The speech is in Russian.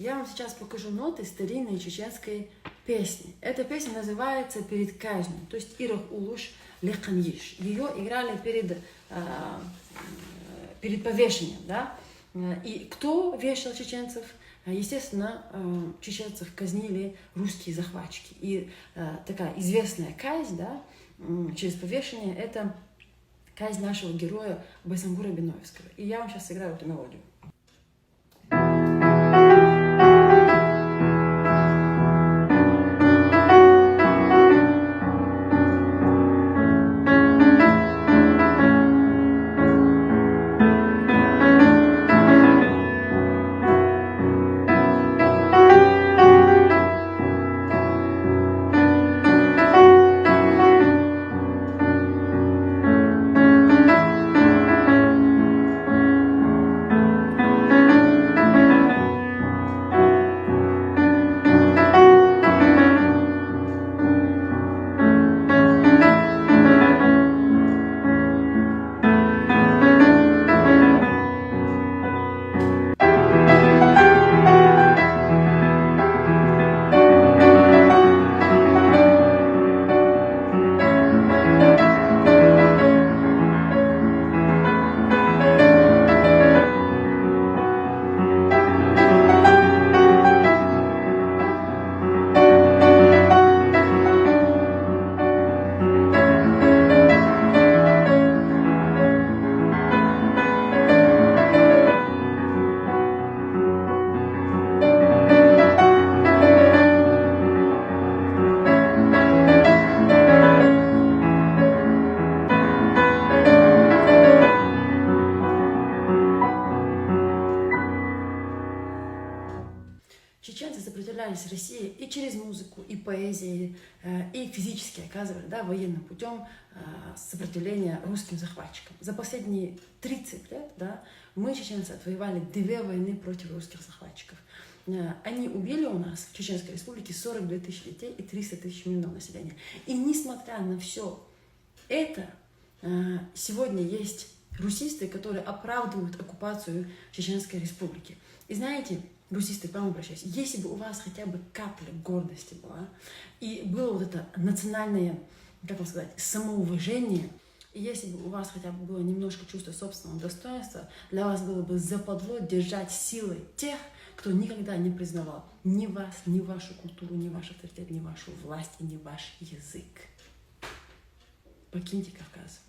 Я вам сейчас покажу ноты старинной чеченской песни. Эта песня называется «Перед казнью», то есть «Ирах улуш леканьиш». Ее играли перед повешением, да? И кто вешал чеченцев? Естественно, чеченцев казнили русские захватчики. И такая известная казнь, да, через повешение, это казнь нашего героя Байсамбура Биноевского. И я вам сейчас сыграю эту мелодию. Чеченцы сопротивлялись России и через музыку, и поэзией, и физически оказывали, да, военным путем сопротивление русским захватчикам. За последние 30 лет, да, мы, чеченцы, отвоевали 2 войны против русских захватчиков. Они убили у нас в Чеченской Республике 42 тысячи детей и 300 тысяч мирного населения. И несмотря на все это, сегодня есть русисты, которые оправдывают оккупацию Чеченской Республики. И знаете, русисты, к вам обращаюсь, если бы у вас хотя бы капля гордости была, и было вот это национальное, как вам сказать, самоуважение, и если бы у вас хотя бы было немножко чувства собственного достоинства, для вас было бы западло держать силой тех, кто никогда не признавал ни вас, ни вашу культуру, ни ваш авторитет, ни вашу власть и ни ваш язык. Покиньте Кавказ.